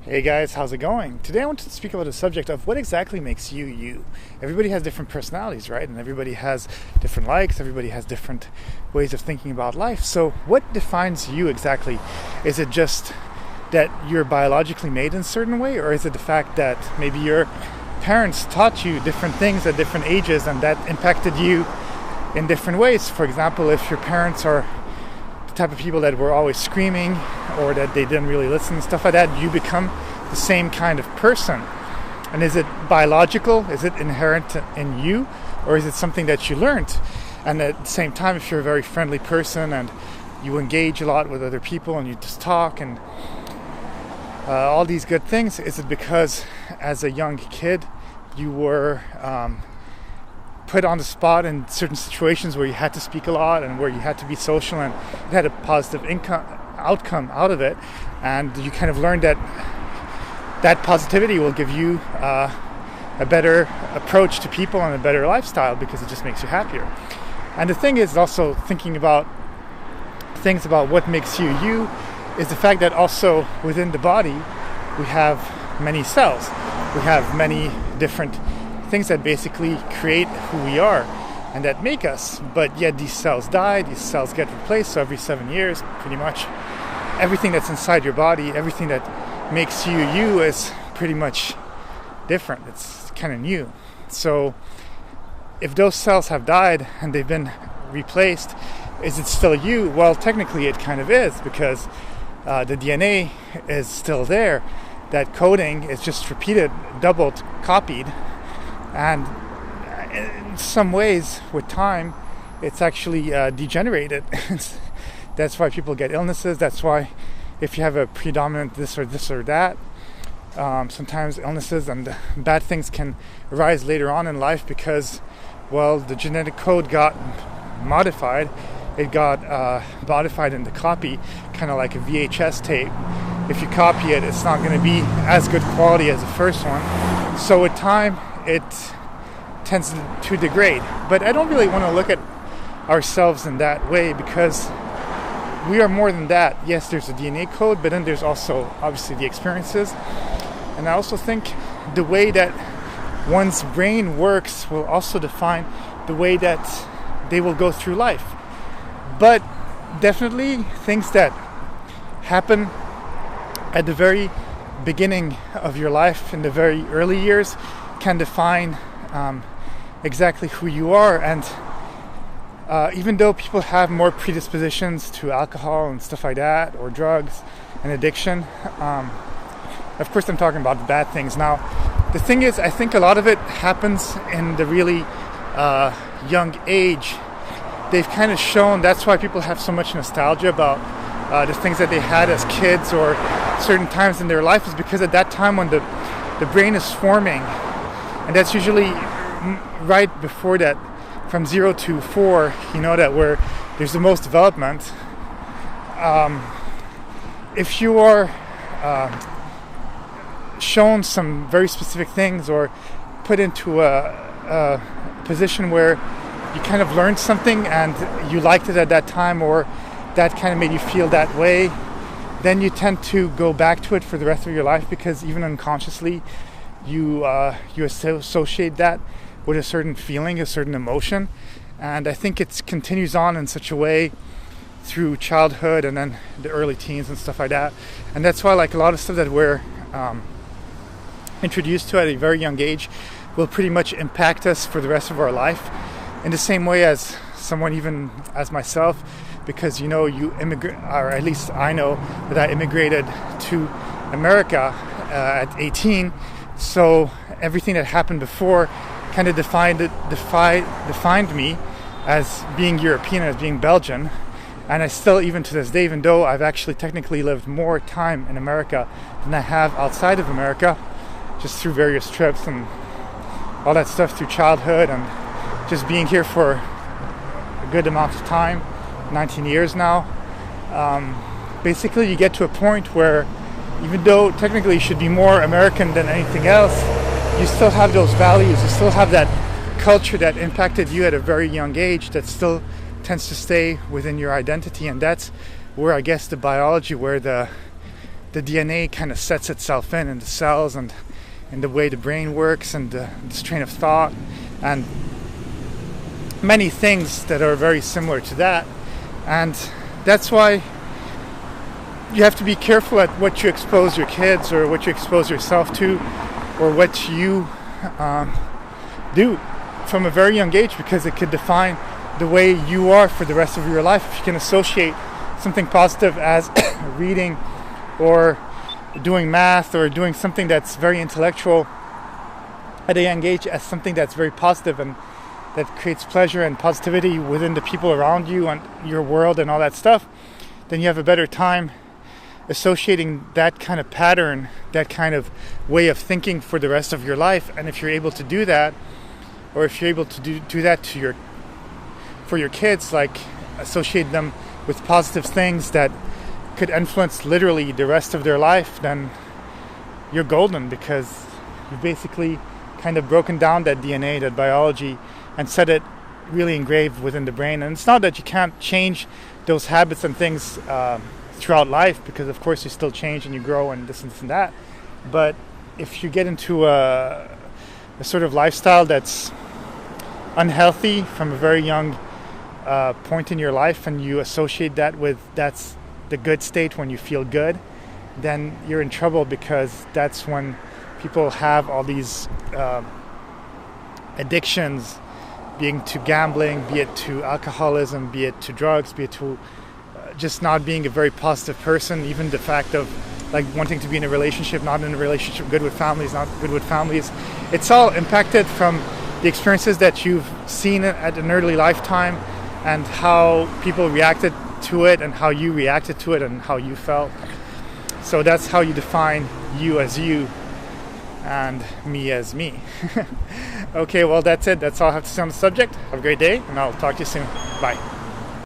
Hey guys, how's it going? Today I want to speak about the subject of what exactly makes you you. Everybody has different personalities, right? And everybody has different likes, everybody has different ways of thinking about life. So what defines you exactly? Is it just that you're biologically made in a certain way, or is it the fact that maybe your parents taught you different things at different ages and that impacted you in different ways? For example, if your parents are type of people that were always screaming or that they didn't really listen and stuff like that, you become the same kind of person. And is it biological? Is it inherent in you? Or is it something that you learned? And at the same time, if you're a very friendly person and you engage a lot with other people and you just talk and all these good things, is it because as a young kid you were put on the spot in certain situations where you had to speak a lot and where you had to be social and you had a positive outcome out of it, and you kind of learned that positivity will give you a better approach to people and a better lifestyle because it just makes you happier. And the thing is also thinking about things about what makes you you is the fact that also within the body we have many cells. We have many different things that basically create who we are and that make us, but yet these cells die, these cells get replaced, so every 7 years pretty much everything that's inside your body, everything that makes you you is pretty much different. It's kind of new. So if those cells have died and they've been replaced, is it still you? Well, technically it kind of is, because the DNA is still there. That coding is just repeated, doubled, copied. And in some ways, with time, it's actually degenerated. That's why people get illnesses. That's why if you have a predominant this or that, sometimes illnesses and bad things can arise later on in life because, well, the genetic code got modified. It got modified in the copy, kind of like a VHS tape. If you copy it, it's not going to be as good quality as the first one. So with time, it tends to degrade. But I don't really want to look at ourselves in that way because we are more than that. Yes, there's a DNA code, but then there's also obviously the experiences. And I also think the way that one's brain works will also define the way that they will go through life. But definitely things that happen at the very beginning of your life, in the very early years, can define exactly who you are. And even though people have more predispositions to alcohol and stuff like that, or drugs and addiction, of course I'm talking about the bad things. Now, the thing is, I think a lot of it happens in the really young age. They've kind of shown, that's why people have so much nostalgia about the things that they had as kids or certain times in their life, is because at that time when the brain is forming, and that's usually right before that, from 0 to 4, that where there's the most development. If you are shown some very specific things or put into a position where you kind of learned something and you liked it at that time, or that kind of made you feel that way, then you tend to go back to it for the rest of your life, because even unconsciously you associate that with a certain feeling, a certain emotion. And I think it continues on in such a way through childhood and then the early teens and stuff like that. And that's why like a lot of stuff that we're introduced to at a very young age will pretty much impact us for the rest of our life, in the same way as someone even as myself, because you immigrate, or at least I know that I immigrated to America at 18, so everything that happened before kind of defined me as being European, as being Belgian. And I still, even to this day, even though I've actually technically lived more time in America than I have outside of America, just through various trips and all that stuff through childhood and just being here for a good amount of time, 19 years now, basically you get to a point where even though technically you should be more American than anything else, you still have those values, you still have that culture that impacted you at a very young age that still tends to stay within your identity. And that's where I guess the biology, where the the DNA kind of sets itself in the cells and in the way the brain works and this train of thought and many things that are very similar to that. And that's why you have to be careful at what you expose your kids or what you expose yourself to or what you do from a very young age, because it could define the way you are for the rest of your life. If you can associate something positive as reading or doing math or doing something that's very intellectual at a young age as something that's very positive and that creates pleasure and positivity within the people around you and your world and all that stuff, then you have a better time associating that kind of pattern, that kind of way of thinking for the rest of your life. And if you're able to do that, or if you're able to do that for your kids, like associate them with positive things that could influence literally the rest of their life, then you're golden, because you've basically kind of broken down that DNA, that biology, and set it really engraved within the brain. And it's not that you can't change those habits and things throughout life, because of course you still change and you grow and this and that. But if you get into a sort of lifestyle that's unhealthy from a very young point in your life, and you associate that with that's the good state when you feel good, then you're in trouble, because that's when people have all these addictions, being to gambling, be it to alcoholism, be it to drugs, be it to just not being a very positive person. Even the fact of like wanting to be in a relationship, not in a relationship, good with families, not good with families. It's all impacted from the experiences that you've seen at an early lifetime, and how people reacted to it, and how you reacted to it, and how you felt. So that's how you define you as you and me as me. Okay, well, that's it. That's all I have to say on the subject. Have a great day, and I'll talk to you soon. Bye.